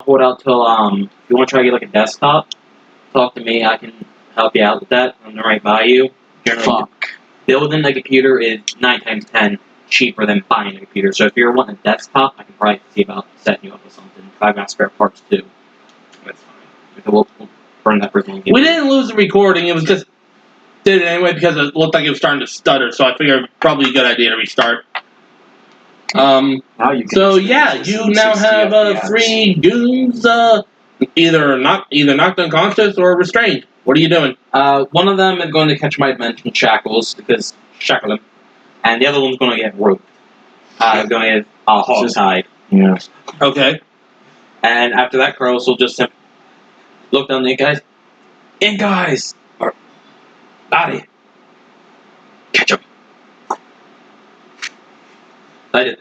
hold out till if you want to try to get like a desktop, talk to me. I can help you out with that. I'm right by you. Generally, Fuck. building a computer is 9 times 10 cheaper than buying a computer. So if you're wanting a desktop, I can probably see about setting you up with something. I've got spare parts too. That's fine. Okay, we'll burn that for the We didn't lose the recording. It was just did it anyway because it looked like it was starting to stutter. So I figured probably a good idea to restart. Now you can So yeah, you now have 3 goons either knocked unconscious or restrained. What are you doing? One of them is going to catch my mentioned shackles because shackle them, and the other one's going to get roped. Going to get hog tied. Yeah. Okay. And after that, Carlos will just look down the guys. In guys, or body, catch him. I did.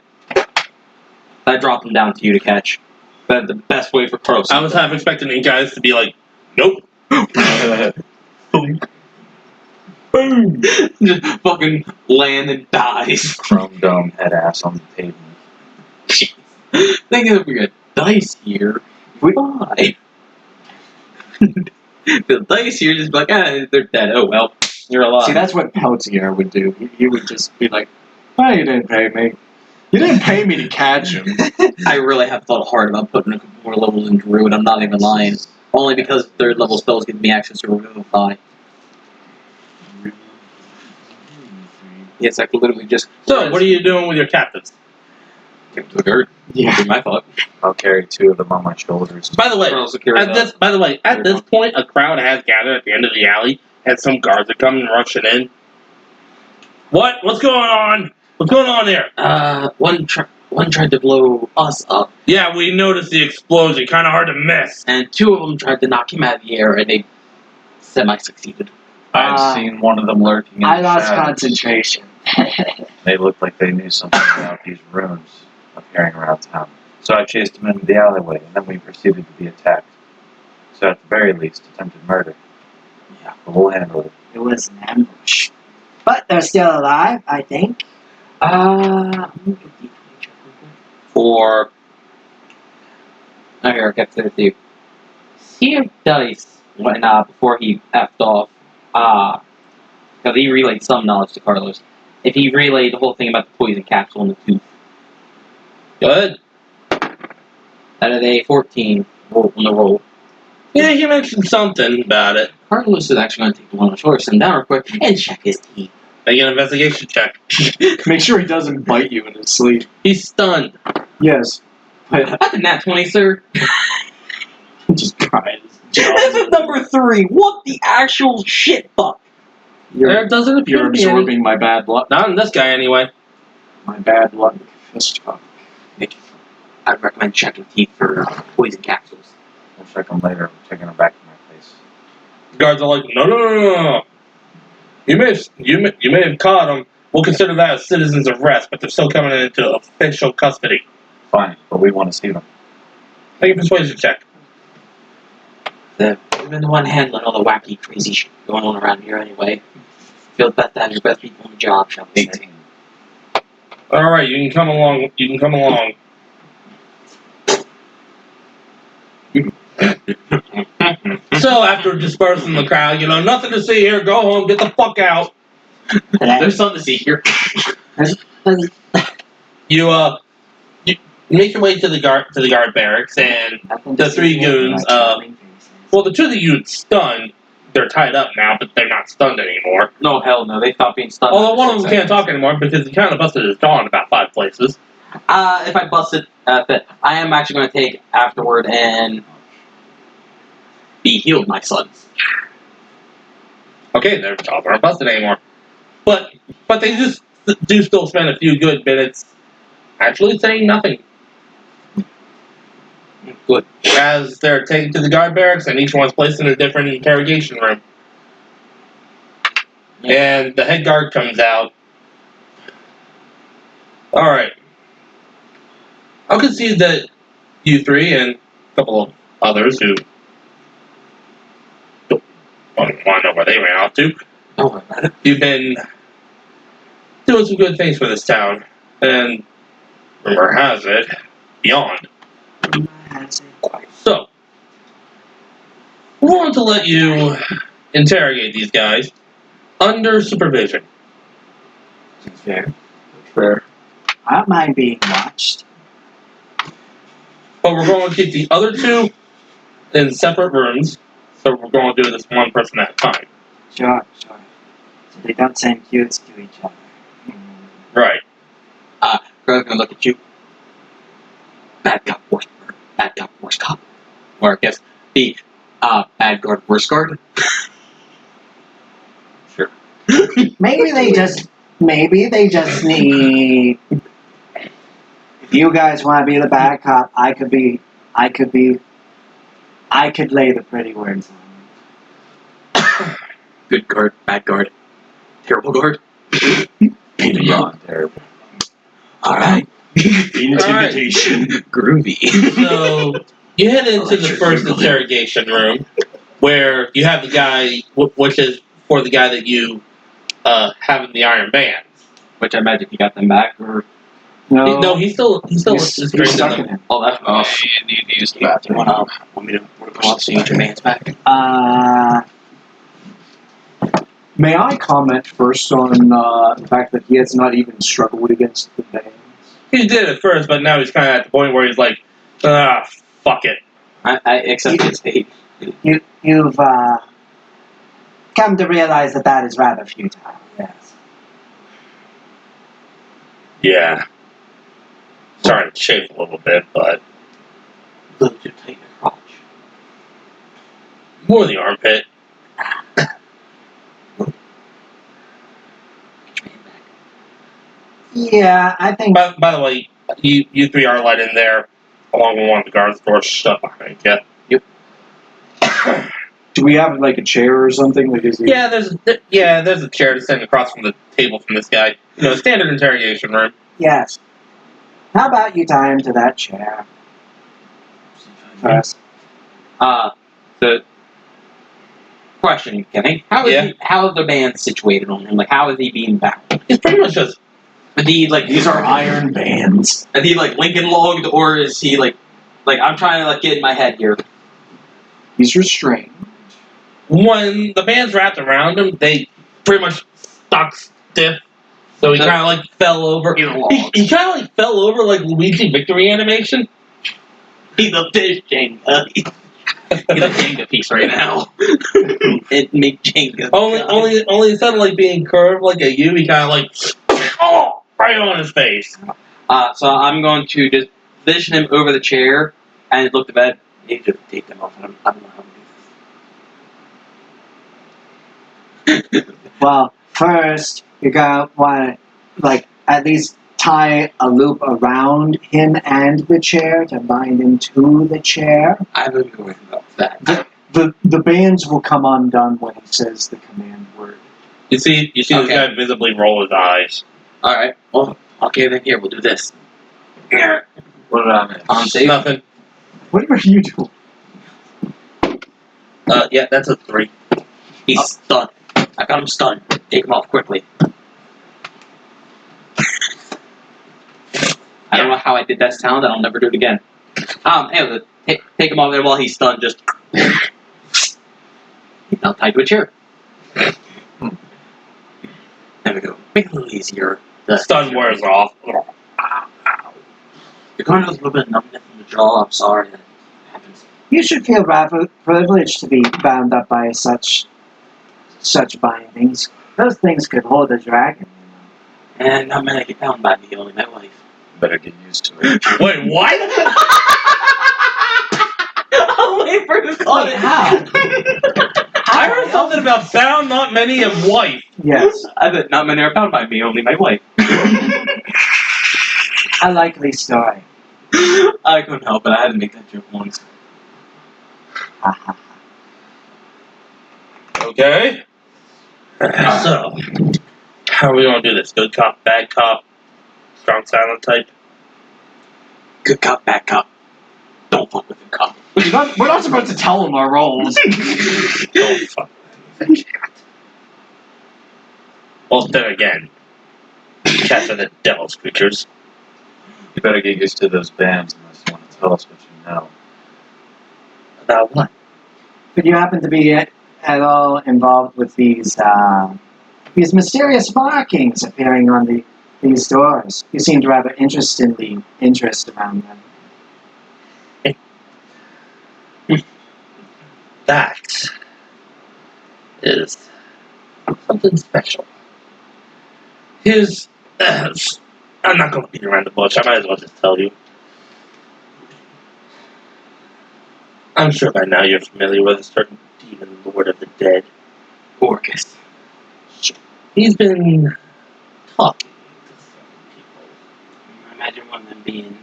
I dropped him down to you to catch. That's the best way for Carlos. I was half expecting you guys to be like, nope. Boom! Just fucking land and dies. Chrome dome head ass on the pavement. Think if we got dice here, we die. The dice here just be like, they're dead. Oh well, you're alive. See, that's what Peltier would do. He would just be like, oh, you didn't pay me. You didn't pay me to catch him. I really have thought hard about putting a couple more levels in Druid. I'm not even lying. Only because 3rd level spells give me access to Revivify. Yes, I could literally just. So, what are you doing with your captives? Give them to the guard. Yeah. Be my thought. I'll carry 2 of them on my shoulders. By the way, at this point, a crowd has gathered at the end of the alley, and some guards are coming rushing in. What's going on? What's going on there? One tried to blow us up, Yeah, we noticed the explosion. Kind of hard to miss. and 2 of them tried to knock him out of the air, and they semi-succeeded. I've seen one of them lurking in I the lost shadows. concentration. They looked like they knew something about these runes appearing around town. So I chased them into the alleyway, and then we proceeded to be attacked. So at the very least, attempted murder. Yeah. But we'll handle it. It was an ambush. But they're still alive, I think. I'm gonna get the check real quick. For. Oh, here, I got to do. See if Dice went before he effed off. Because he relayed some knowledge to Carlos. If he relayed the whole thing about the poison capsule and the tooth. Go ahead. Out of a 14 roll on the roll. Yeah, you mentioned something about it. Carlos is actually going to take the one on the shoulder, sit him down real quick, and check his teeth. Make an investigation check. Make sure he doesn't bite you in his sleep. He's stunned. Yes. That's a nat 20, sir. Just try it. This is number 3. What the actual shit fuck? There doesn't appear You're to be any. absorbing my bad luck. Not in this guy, anyway. My bad luck. Fist fuck. I'd recommend checking teeth for poison capsules. We'll check them later. I'm checking them back to my face. The guards are like, no. You may have caught them. We'll consider that a citizen's arrest, but they're still coming into official custody. Fine, but we want to see them. Make a persuasion check. They've been the one handling all the wacky, crazy shit going on around here anyway. Feel bet that your best people on the job, shall we say. 18. All right, you can come along. So after dispersing the crowd, nothing to see here. Go home. Get the fuck out. There's something to see here. You make your way to the guard barracks, and the 3 goons. Well, the 2 that you stunned, they're tied up now, but they're not stunned anymore. No, hell no. They stopped being stunned. Although one of them can't talk anymore because he kind of busted his jaw in about 5 places. If I busted, I am actually going to take afterward and be healed, my sons. Okay, their jaws aren't busted anymore. But they just do still spend a few good minutes actually saying nothing. Good. As they're taken to the guard barracks and each one's placed in a different interrogation room. Yeah. And the head guard comes out. Alright. I'll concede that you 3 and a couple of others who don't want to know where they ran off to. Don't worry about it. You've been doing some good things for this town. And rumor has it, beyond. has it. So, we're going to let you interrogate these guys under supervision. Fair. Fair. I don't mind being watched. But we're going to keep the other two in separate rooms. So we're going to do this one person at a time. Sure. So they don't send cues to each other. Right. Girl's gonna look at you. Bad cop, worst guard. Bad cop, worst cop. Or I guess the bad guard, worst guard. Sure. Maybe they just need. If you guys want to be the bad cop, I could lay the pretty words on you. Good guard, bad guard, terrible guard. Beyond terrible. Alright. Intimidation. Groovy. So you head into the first interrogation room, where you have the guy, which is for the guy that you have in the Iron Bands. Which I imagine he got them back, or No, he's still he's restrained stuck in in them. him. oh, that's Oh, you need to use the bathroom. want me to come up so you get your man's back? May I comment first on the fact that he has not even struggled against the bands? He did at first, but now he's kind of at the point where he's like, fuck it. I accept his fate. You've come to realize that is rather futile. Yes. Yeah. Starting to shave a little bit, but Little too tight in the crotch. more the armpit. Yeah, I think. By the way, you three are let in there, along with one of the guards' doors shut behind you. Do we have like a chair or something? Like, is he... Yeah, there's a chair to stand across from the table from this guy. You know, standard interrogation room. Yes. How about you tie him to that chair first? The question, Kenny, how is the band situated on him? Like, how is he being bound? He's pretty much just Is he like These are iron bands. Is he like Lincoln logged, or is he like I'm trying to like get in my head here? He's restrained. when the band's wrapped around him, they pretty much stuck stiff. So he kind of like fell over. He kind of like fell over like Luigi victory animation. He's a fish Jenga. He's a Jenga piece right now. It make Jenga. Only instead of like being curved like a U, he kind of like right on his face. So I'm going to just position him over the chair and look to bed. You just take them off. I don't know how to do this. Well, first, you're going to want to, like, at least tie a loop around him and the chair to bind him to the chair. I'm going to worry about that. The bands will come undone when he says the command word. You see this guy visibly roll his eyes. All right. Well, okay, then here, we'll do this. What did I miss? Nothing. What are you doing? Yeah, that's a 3. He's stunned. I got him stunned. Take him off quickly. I don't know how I did that sound. I'll never do it again. Anyway, take him off there while he's stunned. Just he's now tied to a chair. There we go. Make it a little easier. The stun wears off. Ow, ow. You're going to lose a little bit of numbness in the jaw. I'm sorry that happens. You should feel rather privileged to be bound up by such bindings. Those things could hold a dragon. And I'm gonna get bound by me, only my wife. Better get used to it. Wait, what? I'll wait for his call. How? I heard something about bound, not many, and wife. Yes. I bet not many are bound by me, only my wife. A likely story. I couldn't help it. I had to make that joke once. Okay. So, how are we gonna do this? Good cop, bad cop, strong silent type? Good cop, bad cop. Don't fuck with the cop. We're not supposed to tell him our roles. Don't fuck. Well, then again, cats are the devil's creatures. You better get used to those bands unless you want to tell us what you know. About what? Could you happen to be at all involved with these mysterious markings appearing on these doors? You seem to have an interest around them. That is something special. Here's. I'm not going to beat around the bush. I might as well just tell you. I'm sure by now you're familiar with a certain demon lord of the dead, Orcus. He's been talking to some people. I imagine one of them being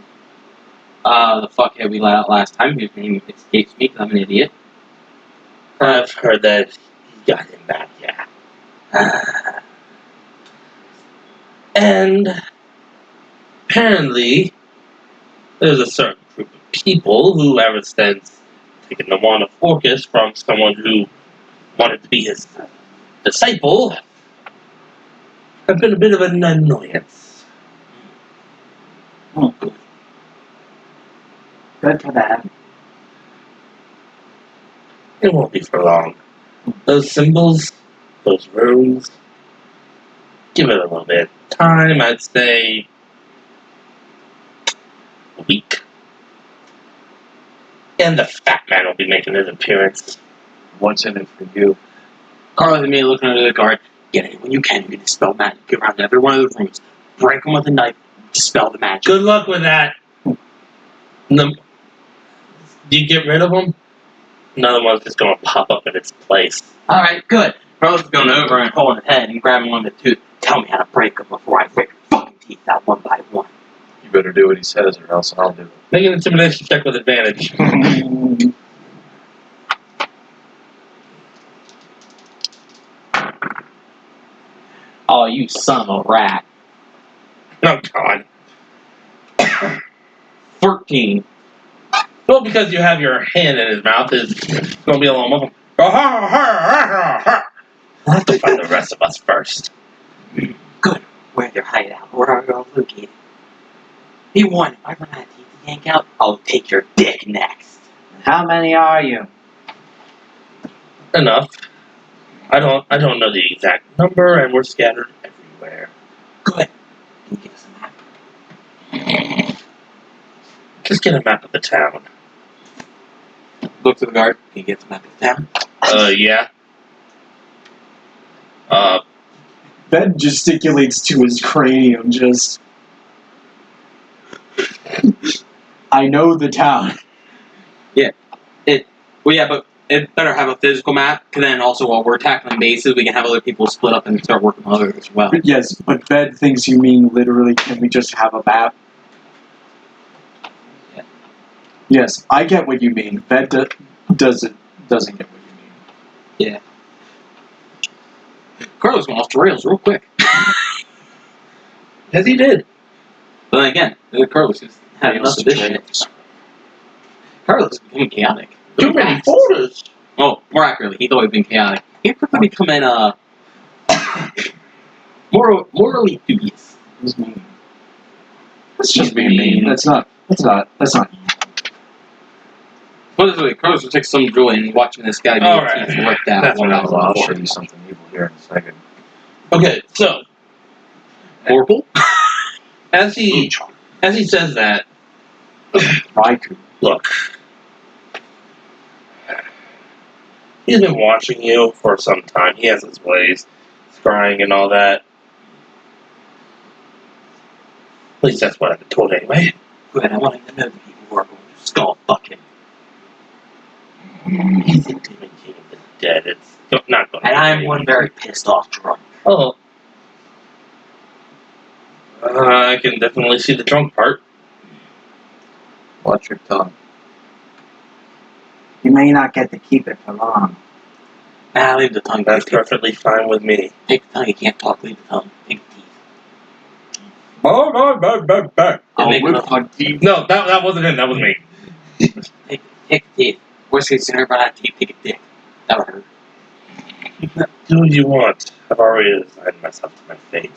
the fuckhead we let out last time, whose name escapes me because I'm an idiot. I've heard that he's got him back, yeah. And apparently, there's a certain group of people who, ever since taking the wand of Orcus from someone who wanted to be his disciple, have been a bit of an annoyance. Oh, good. Good for them. It won't be for long. Those symbols, those runes, give it a little bit of time, I'd say a week. And the fat man will be making his appearance. What's in it for you? Carlos and me looking under the guard. Get it when you can. You can dispel magic. Get around to every one of the rooms. Break them with a knife. Dispel the magic. Good luck with that. Do you get rid of them? Another one's just going to pop up in its place. Alright, good. Carlos is going over and holding his head and grabbing one of the tooth. Tell me how to break them before I break your fucking teeth out one by one. You better do what he says, or else I'll do it. Make an intimidation check with advantage. Oh, you son of a rat. Oh, God. 13. Well, because you have your hand in his mouth, it's going to be a little muffled. We'll have to find the rest of us first. Good. Where their hideout? Where are you all located? Be one. If I run out of teeth to yank out, I'll take your dick next. How many are you? Enough. I don't know the exact number, and we're scattered everywhere. Good. Can you give us a map? Just get a map of the town. Look to the guard. Can you get the map of the town? Yeah. Ben gesticulates to his cranium, just. I know the town. Well, yeah, but it better have a physical map, because then also while we're tackling bases, we can have other people split up and start working on others as well. Yes, but Ben thinks you mean literally, can we just have a map? Yeah. Yes, I get what you mean. Ben doesn't get what you mean. Carlos went off the rails real quick. As he did. But then again, Carlos has had enough of this shit. Carlos is becoming chaotic. Too many folders. Oh, more accurately, he's always been chaotic. He's quickly becoming morally dubious. That's mean. That's just being mean. That's not. What is it? Carlos will take some joy in watching this guy be Alright. ripped out. That's one what I out was of I'll the show four. you something evil here in a second. Okay, so Orpal? as he says that, Raikou. look, he's been watching you for some time. He has his ways, scrying and all that. At least that's what I've been told anyway. Good, I want him to know the people who are going to skull fuck him. He's a demon king of the dead. It's not going to And I'm one very pissed off drunk. Oh. I can definitely see the drunk part. Watch your tongue. You may not get to keep it for long. Leave the tongue. That's perfectly fine with me. Take the tongue, you can't talk, leave the tongue. Take the teeth. I'll Make whip enough- my teeth. No, that wasn't him. That was me. Take the teeth. Worst case scenario, run out of teeth, take a dick. That would hurt. Do what you want. I've already resigned myself to my fate.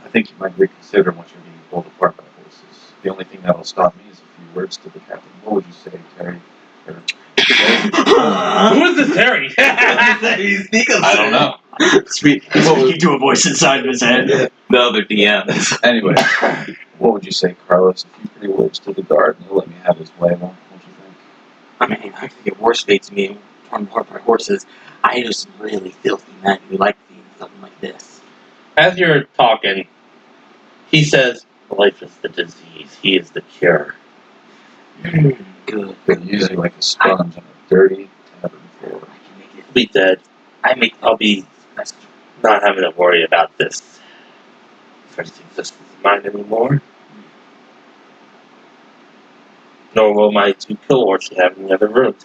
I think you might reconsider once you're being pulled apart by horses. The only thing that'll stop me is a few words to the captain. What would you say, Terry? Who is this Terry? I don't know. Speaking to a voice inside of his head. The other DM. Anyway, what would you say, Carlos? If he pretty well stood the guard and he'll let me have his way, won't you think? I mean, I could get horse fates me torn apart by horses. I know some really filthy men who like seeing something like this. As you're talking, he says, "Life is the disease. He is the cure." Good. They're usually like a sponge on a dirty tavern floor. I can make it. I'll be dead. I'll be not having to worry about this first existence of mine anymore. Nor will my two kill horses have any other rooms.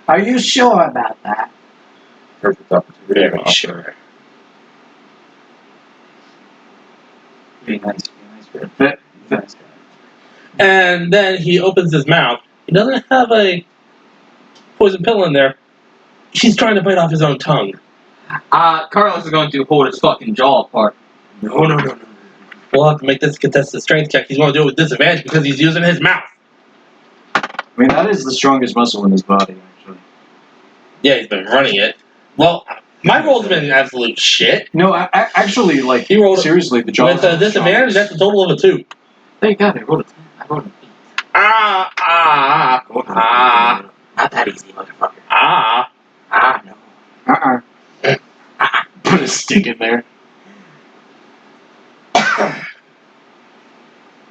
Are you sure about that? Perfect opportunity. to Very offer. sure. Be nice, very nice guy. And then he opens his mouth. He doesn't have a poison pill in there. He's trying to bite off his own tongue. Carlos is going to hold his fucking jaw apart. No. We'll have to make this contested strength check. He's going to do it with disadvantage because he's using his mouth. I mean, that is the strongest muscle in his body, actually. Yeah, he's been running it. Well, my roll's been absolute shit. No, actually, like, He rolled seriously, the jaw. with a disadvantage. That's a total of a 2. Thank God I rolled a 10. I rolled an 8. Not that easy, motherfucker. No. Put a stick in there.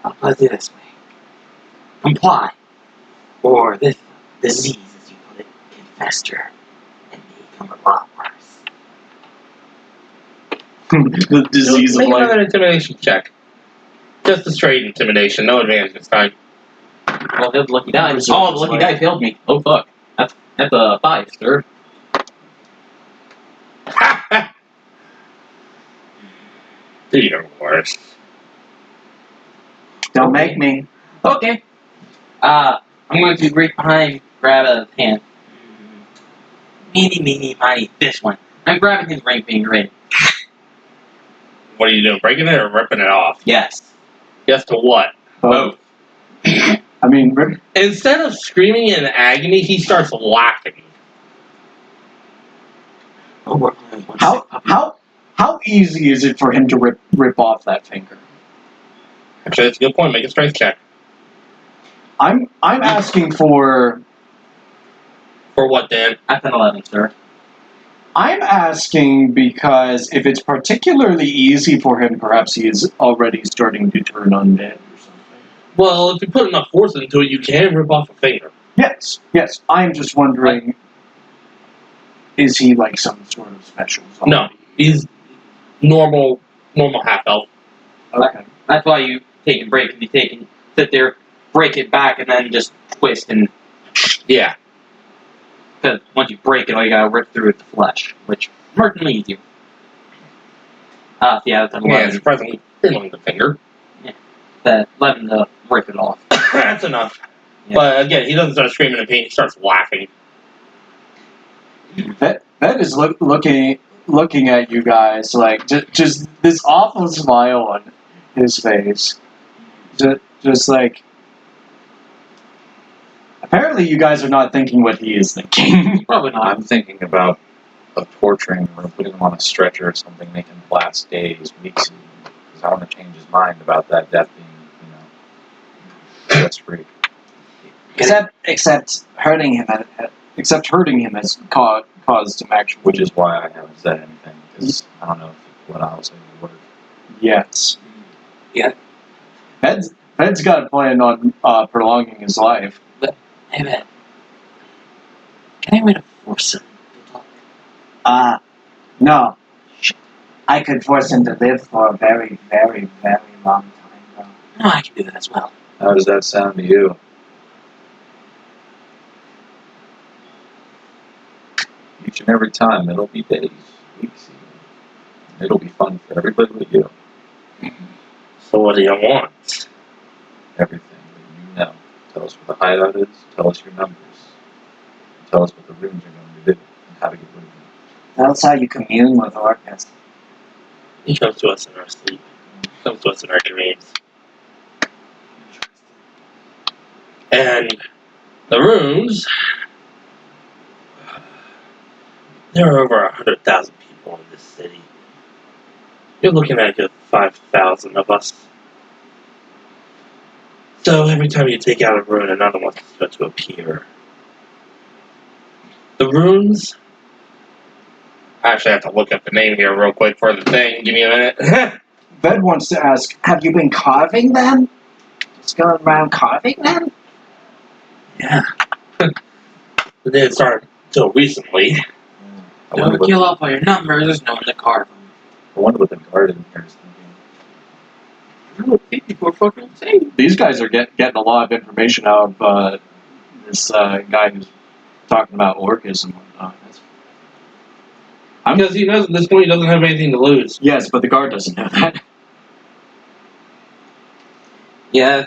I'll put it this way. Comply, or this disease, as you put it, can fester and become a lot worse. The disease Make of life. another intimidation check. Just a straight intimidation, no advantage this time. Well, the lucky die. Oh, the lucky die failed me. Oh, fuck. That's a 5, sir. Even worse. Don't make me. Okay. I'm going to reach behind, grab a hand. Meeny, miny, this one. I'm grabbing his ring finger in. What are you doing? Breaking it or ripping it off? Yes. Yes to what? Both. I mean, Instead of screaming in agony, he starts laughing. how easy is it for him to rip off that finger? Actually, that's a good point. Make a strength check. I'm asking for. For what, Dan? That's an 11, sir. I'm asking because if it's particularly easy for him, perhaps he is already starting to turn undead or something. Well, if you put enough force into it, you can rip off a finger. Yes. I'm just wondering, is he like some sort of special zombie? No, he's normal half-elf. Okay. That's why you take a break. You sit there, break it back, and then just twist. And Yeah. because once you break it, all you gotta rip through it, the flesh, which is markedly easier. Yeah, that's an 11. Yeah, surprisingly thin the finger. That 11 to rip it off. That's enough. Yeah. But again, he doesn't start screaming in pain. He starts laughing. That is looking at you guys like just this awful smile on his face. Just like. Apparently, you guys are not thinking what he is thinking. Probably not. I'm thinking about torturing or putting him on a stretcher or something, make him last days, weeks, because I want to change his mind about that death being, that's free. Except hurting him. Except hurting him has caused him actual. Which is why I haven't said anything, because I don't know if what I'll say will work. Yes. Yeah. Ed's got a plan on prolonging his life. Hey, man. Can I win to force him to talk? No. I could force him to live for a very, very, very long time, though. No, I can do that as well. How does that sound to you? Each and every time, it'll be days, weeks, even. It'll be fun for everybody but you. So what do you want? Everything that you know. Tell us what the hideout is, tell us your numbers, tell us what the rooms are going to do, and how to get rid of them. That's how you commune with Orbis. He comes to us in our sleep. He comes to us in our dreams. And the runes, there are over 100,000 people in this city. You're looking at a good 5,000 of us. So every time you take out a rune, another one starts to appear. The runes... I actually have to look up the name here real quick for the thing. Give me a minute. Ved wants to ask, have you been carving them? Just going around carving them? Yeah. It didn't start until recently. I Don't wonder kill what, off all your numbers, there's no one to carve them. I wonder what the guard in here is thinking. I don't think people are fucking insane. These guys are getting a lot of information out of this guy who's talking about Orcus and whatnot. Because he knows at this point he doesn't have anything to lose. Yes, but the guard doesn't know that. Yeah,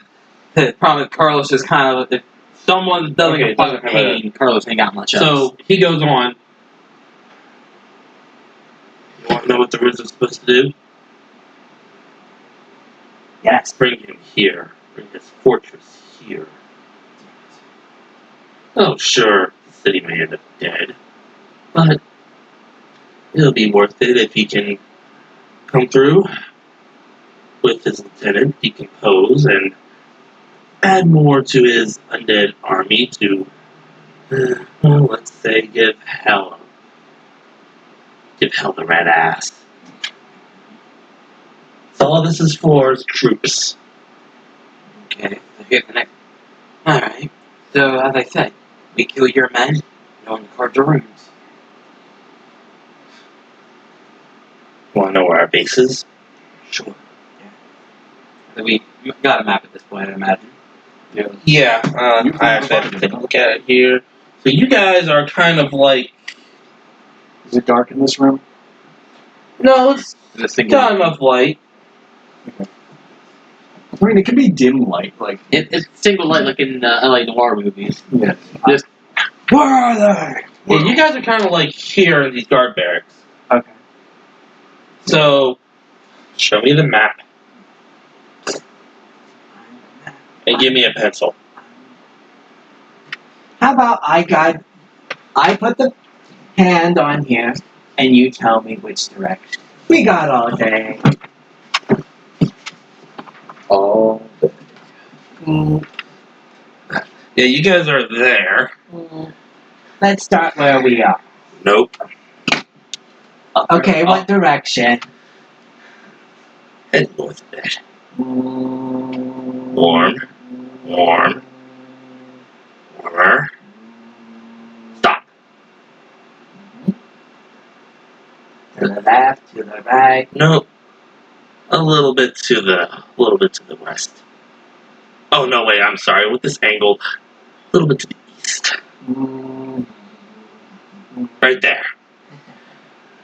the problem with Carlos is kind of, if someone doesn't Okay, get fucking doesn't have paid, Carlos ain't got much else. So he goes on. You want to know what the runes are supposed to do? Yes. Bring him here. Bring his fortress here. Oh, sure, the city may end up dead. But it'll be worth it if he can come through with his lieutenant, decompose, and add more to his undead army to, well, let's say, give hell the red ass. So all this is for is troops. Okay, so here's the next. Alright, so as I said, we kill your men, no one carves your runes. Want to know where our base is? Sure. Yeah. So we got a map at this point, I imagine. Yeah, I actually have to take a look at it here. So you guys are kind of like, Is it dark in this room? no, it's The single. got enough light. I mean, it could be dim light, like. It's single light like in LA noir movies. Yeah. Just, Where are they? Yeah, you guys are kind of like here in these guard barracks. Okay. So, show me the map and give me a pencil. How about I put the hand on here, and you tell me which direction. We got all day. Oh, Mm, Yeah, you guys are there. let's start where we are. Nope. Okay, what direction? Head north a bit. Mm, Warm. Warmer. Stop. To the left, to the right. Nope. A little bit to the west. Oh no, wait. I'm sorry. With this angle, a little bit to the east. Mm, Right there.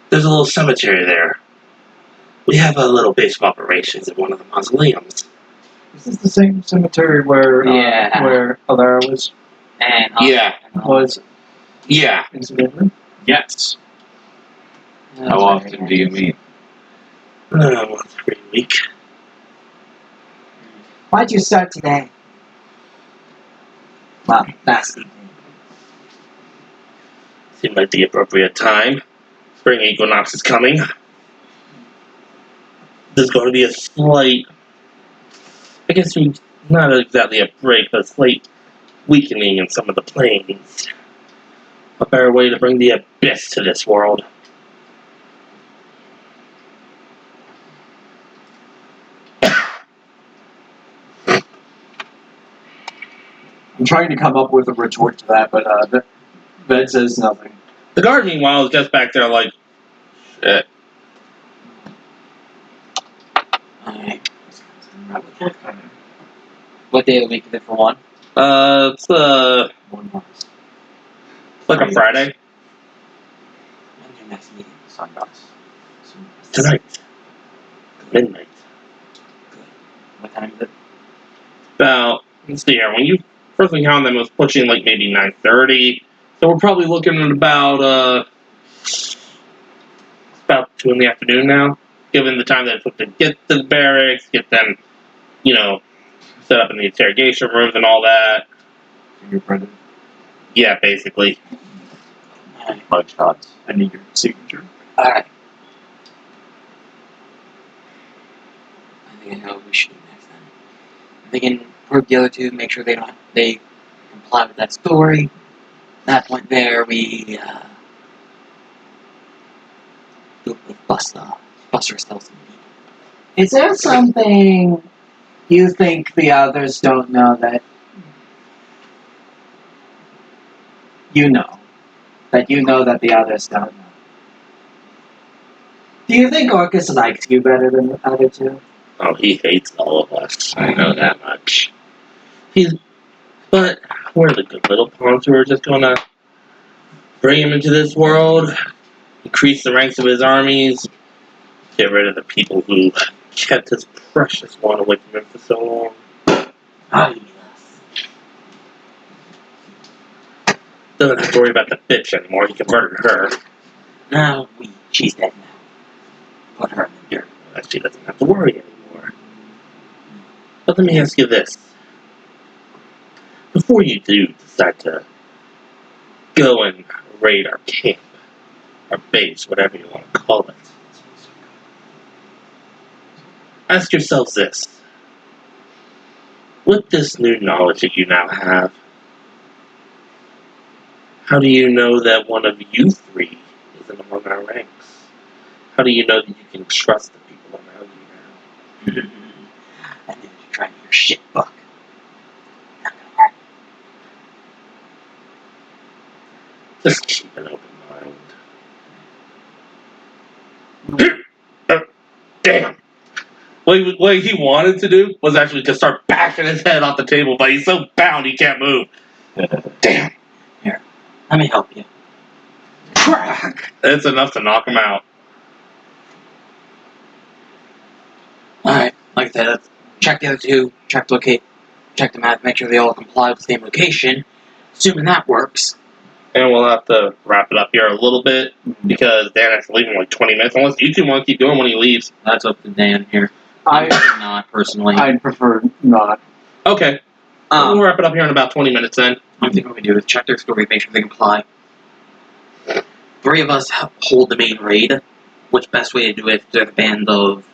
There's a little cemetery there. We have a little base of operations at one of the mausoleums. Is this the same cemetery where Yeah. where Alara was and was Yeah. incidentally? yes. How often do you meet? Once every week. Why'd you start today? Well, last evening. Seemed like the appropriate time. Spring equinox is coming. There's going to be a slight, I guess not exactly a break, but a slight weakening in some of the planes. A better way to bring the abyss to this world. I'm trying to come up with a retort to that, but Ved says nothing. The guard, meanwhile, is just back there like, shit. Alright. What day of the week is it for one? It's One month. like a Friday. When's your next meeting? Sunrise. Tonight. Midnight. Good. What time is it? About, let's see here, when you first encountered them, it was pushing like maybe 9:30. So we're probably looking at about 2 in the afternoon now, given the time that it took to get to the barracks, get them, set up in the interrogation rooms and all that. fingerprinted. Yeah, basically. Alright, Mug shots. I need your signature. Alright. I think I know what we should do next then. I'm thinking group the other two, make sure they comply with that story. At that point there, we bust ourselves some people. Is there something you think the others don't know that you know? That you know that the others don't know? Do you think Orcus likes you better than the other two? Oh, he hates all of us. I know that much. But we're the good little pawns who are just gonna bring him into this world, increase the ranks of his armies, get rid of the people who kept his precious one away from him for so long. Ah, yes. Doesn't have to worry about the bitch anymore. He converted her. Now she's dead now. Put her in the dirt. She doesn't have to worry anymore. But let me ask you this. Before you do decide to go and raid our camp, our base, whatever you want to call it, ask yourselves this. With this new knowledge that you now have, how do you know that one of you three isn't among our ranks? How do you know that you can trust the people around you now? I knew you're trying your shit, Buck. Not gonna work. Just keep an open mind. Damn! What he wanted to do was actually to start bashing his head off the table, but he's so bound he can't move. Damn! Here, let me help you. Crack! It's enough to knock him out. Alright, like I said, let's check the other two, check the map, make sure they all comply with the same location. Assuming that works. And we'll have to wrap it up here a little bit because Dan has to leave in like 20 minutes. Unless you two want to keep going when he leaves. That's up to Dan here. I Not personally. I'd prefer not. Okay. We'll wrap it up here in about 20 minutes then. I'm thinking what we do is check their story, make sure they comply. 3 of us hold the main raid. Which best way to do it if they're the band of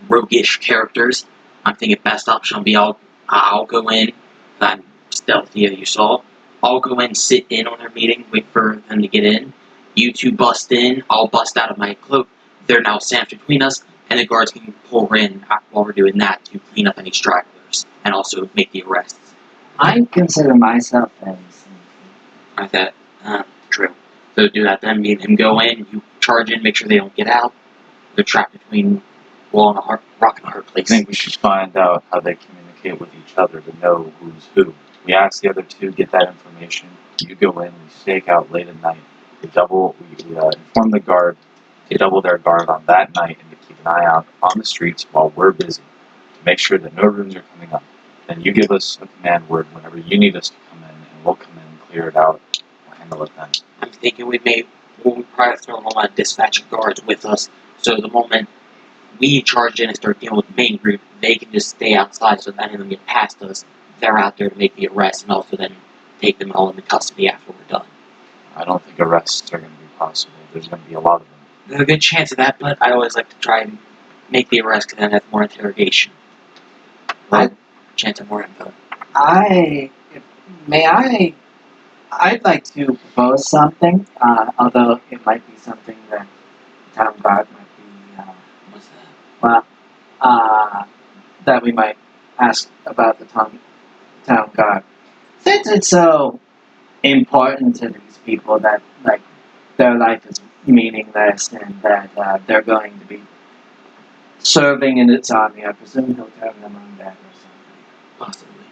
roguish characters? I'm thinking best option will be I'll go in, that stealthy as you saw. I'll go in, sit in on their meeting, wait for them to get in. You two bust in, I'll bust out of my cloak. They're now sandwiched between us, and the guards can pour in while we're doing that to clean up any stragglers and also make the arrests. I consider myself as Like that. True. So do that then. Me and him go in, you charge in, make sure they don't get out. They're trapped between rock and a hard I place. think we should find out how they communicate with each other to know who's who. We ask the other two, get that information. You go in, we stake out late at night. We inform the guard to double their guard on that night and to keep an eye out on the streets while we're busy to make sure that no rooms are coming up. Then you give us a command word whenever you need us to come in, and we'll come in and clear it out. We'll handle it then. I'm thinking we probably throw a lot of dispatch guards with us, so the moment we charge in and start dealing with the main group, they can just stay outside so that any of them get past us. They're out there to make the arrest and also then take them all into custody after we're done. I don't think arrests are going to be possible. There's going to be a lot of them. There's a good chance of that, but I always like to try and make the arrest because then that's more interrogation. Chance of more info. I'd like to propose something, although it might be something that town guard might be, What's that? that we might ask about the town guard. Since it's so important to these people that, like, their life is meaningless and that they're going to be serving in its army, I presume he'll turn them on that or something. Possibly.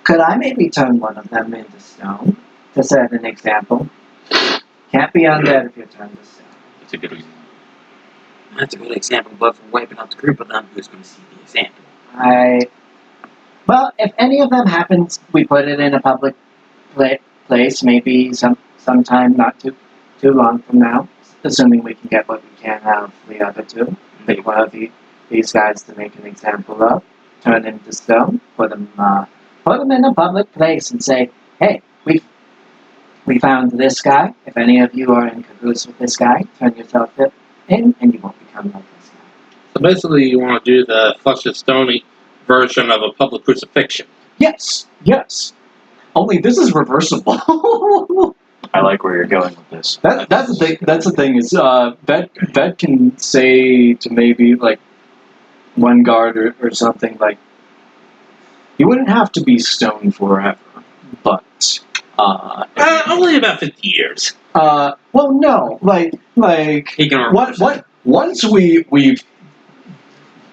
Could I maybe turn one of them into stone to set an example? Can't be undead if you're turned to stone. It's a good reason. That's a good example, but for wiping out the group of them, who's going to see the example? Well, if any of them happens, we put it in a public place, maybe sometime not too long from now, assuming we can get what we can out of the other two. Pick one of these guys to make an example of. turn into stone, put them in a public place and say, hey, we found this guy. If any of you are in cahoots with this guy, turn yourself in and you won't become like this guy. So basically, you want to do the flesh and stony version of a public crucifixion. Yes, yes. Only this is reversible. I like where you're going with this. That's the thing. That's the thing is, Vet can say to maybe like one guard or something like, you wouldn't have to be stoned forever, but Only about 50 years. well, no, like He can reverse it. once we've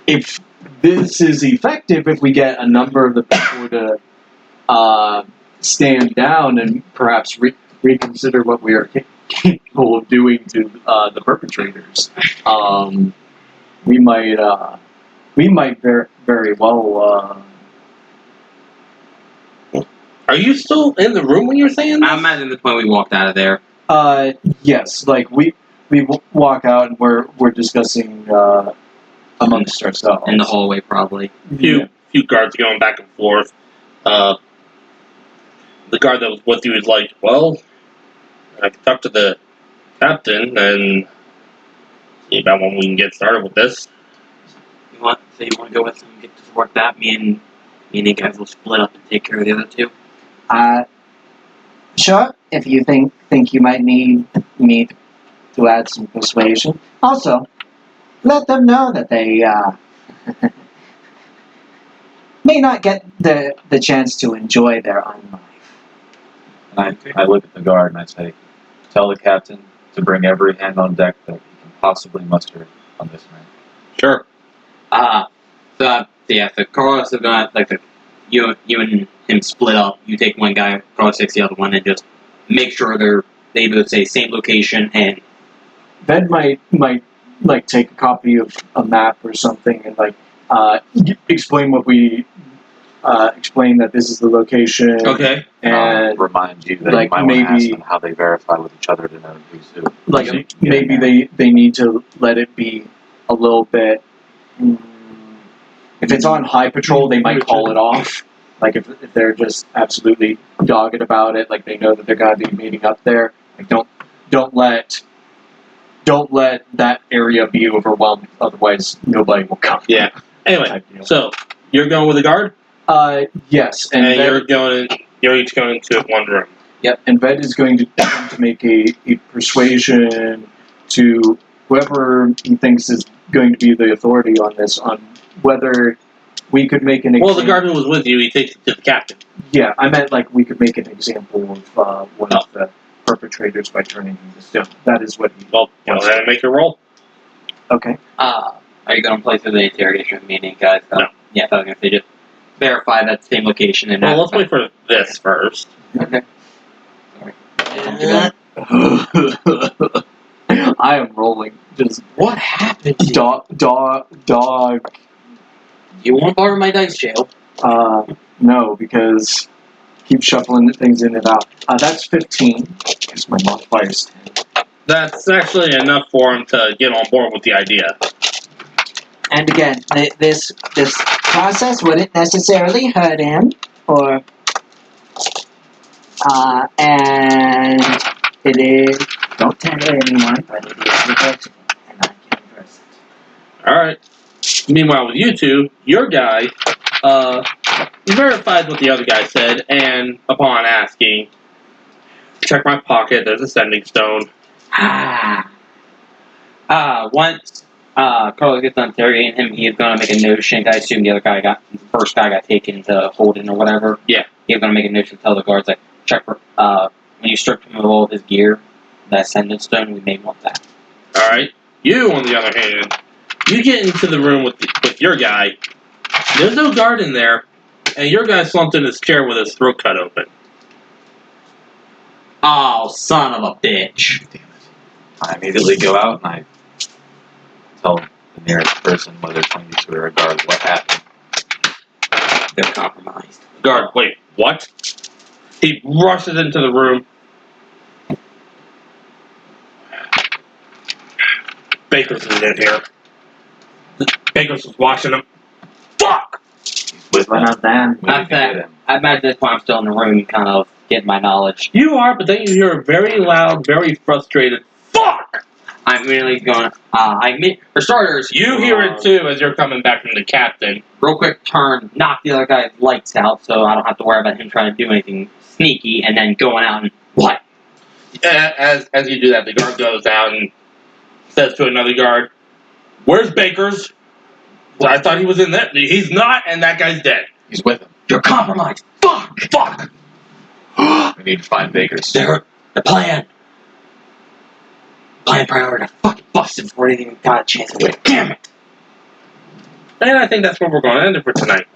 if this is effective, if we get a number of the people to stand down and perhaps reconsider what we are capable of doing to the perpetrators, we might very well. Are you still in the room when you're saying I this? imagine the point we walked out of there. Yes, like we walk out and we're discussing amongst ourselves In the hallway, probably. Few guards going back and forth. The guard that was with you is like, well, I can talk to the captain and see about when we can get started with this. You want to go with him and get to work that? Me and you guys will split up and take care of the other two. Sure, if you think you might need me to add some persuasion. Also, let them know that they may not get the chance to enjoy their own life. And I look at the guard and I say, tell the captain to bring every hand on deck that he can possibly muster on this man. Sure. So Carlos is gonna you and him split up. You take one guy, Carlos takes the other one, and just make sure they both say same location. And Ben might like take a copy of a map or something and like explain what we explain that this is the location. Okay. And remind you that like, you might want to ask maybe- them how they verify with each other to know who's who. like Yeah. maybe they need to let it be a little bit. If it's on high patrol, they might call it off. Like if they're just absolutely dogged about it, like they know that they're gonna be meeting up there. Like don't let that area be overwhelmed. Otherwise, nobody will come. Yeah. Anyway, Type deal. so you're going with the guard, Yes, and and you're each going into one room. and Ved is going to make a persuasion to whoever he thinks is going to be the authority on this, on whether we could make an Well, example. the guard who was with you, he takes it to the captain. Yeah, I meant like we could make an example of one of the perpetrators by turning him to stone. That is what he Well, go wants. ahead and make your roll. Okay. are you gonna play through the interrogation meeting, guys? No. Yeah, I was gonna say just verify that same location and. Well, let's wait for this first. Okay. I am rolling just What happened? dog. You won't borrow my dice, jail. No, because keep shuffling things in and out. That's 15. Because my modifier's 10. That's actually enough for him to get on board with the idea. And again, this process wouldn't necessarily hurt him, or and it is, don't tell anyone, but it is reversible, and I can reverse it. Alright. Meanwhile, with you two, your guy, verified what the other guy said, and upon asking, check my pocket, there's a sending stone. Once Carlos gets done interrogating him, he's gonna make a notion. I assume the first guy got taken to Holden or whatever. Yeah. He's gonna make a notion to tell the guards, like, check for, when you stripped him of all of his gear, that sending stone, we may want that. Alright. You, on the other hand, you get into the room with your guy. There's no guard in there, and your guy slumped in his chair with his throat cut open. Oh, son of a bitch. Damn it. I immediately go out and I tell the nearest person, whether it's linked to a guard, what happened. They're compromised. Guard, wait, what? He rushes into the room. Baker's in here. Baker's was watching him. Fuck! one of them. We need to get him. I imagine that's why I'm still in the room, kind of getting my knowledge. You are, but then you hear a very loud, very frustrated "fuck." I'm really going. For starters, You hear it too as you're coming back from the captain. real quick turn, knock the other guy's lights out, so I don't have to worry about him trying to do anything sneaky, and then going out and what? As you do that, the guard goes out and says to another guard, "Where's Baker's? Well, I thought he was in there. He's not, and that guy's dead." He's with him. You're compromised. Fuck. We need to find Baker's. The plan priority fucking busted before they even got a chance to win. Damn it! And I think that's where we're going to end it for tonight.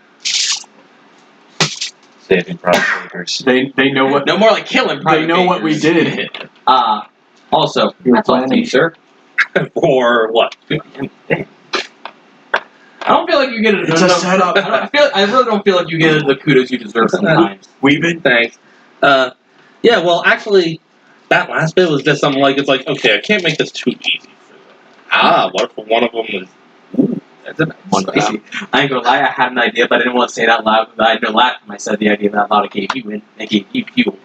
Saving Private Bakers. They know what No more like killing. they private know what we bakers. did. Also, You're that's all to planning. you, sir. Or what? Damn. I don't feel like you get It's a setup. I really don't feel like you get the kudos you deserve sometimes. We've been Thanks. Yeah, well, actually, that last bit was just something like, it's like, okay, I can't make this too easy for them. What if one of them is... Ooh, that's a nice One one. I ain't gonna lie, I had an idea, but I didn't want to say it out loud because I know last time I said the idea that loud, it gave you in. It gave you fuel.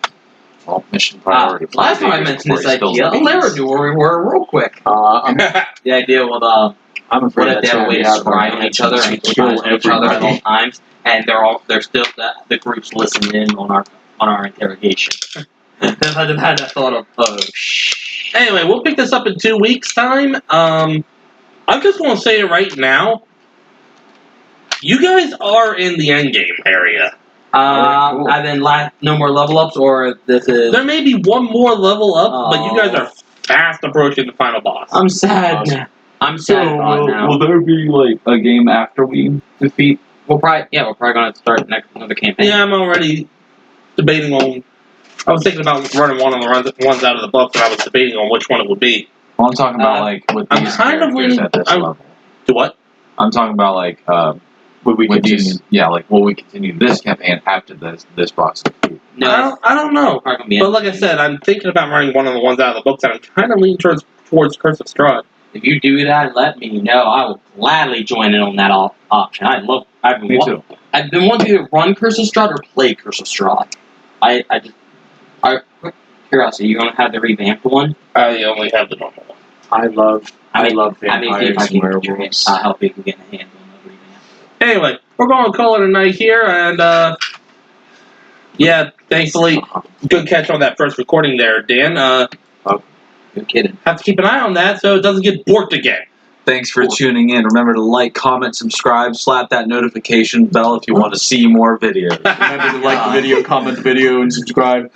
Well, mission priority. Last time I mentioned this idea, Lara knew where we were real quick. The idea with I'm what afraid if that's they have a gonna way be to out of our spy on hands each other and and kill spy on each other at all everybody. times, and they're still the group's listening in on our interrogation. I've had that thought of shh. Anyway, we'll pick this up in 2 weeks' time. I'm just going to say it right now. You guys are in the endgame area. Cool. And then no more level ups, or this is. There may be one more level up, but you guys Oh. are fast approaching the final boss. I'm sad. Awesome. I'm sad about it now. will there be like a game after we defeat? We're probably going to start another campaign. Yeah, I'm already debating on... I was thinking about running one of the ones out of the book, and I was debating on which one it would be. Well, I'm talking about like with I'm these kind of characters leaning- at this I'm- level. To what? I'm talking about like Would we with continue? these. Yeah, like will we continue this campaign after this boss defeat? No, I don't know. probably gonna be But like I said, I'm thinking about running one of the ones out of the books, and I'm kind of leaning towards Curse of Strahd. if you do that, let me know. I will gladly join in on that option. Me too. I've been wanting to either run Curse of Strahd or play Curse of Strahd. Quick curiosity, you gonna have the revamped one? I only have the normal one. I love I may see if I vampires and can get your werewolves. help you get a hand on the revamp. Anyway, we're going to call it a night here, and yeah, thankfully, good catch on that first recording there, Dan. Good kidding. Have to keep an eye on that so it doesn't get borked again. Thanks for tuning in. Remember to like, comment, subscribe, slap that notification bell if you want to see more videos. Remember to like the video, comment the video, and subscribe.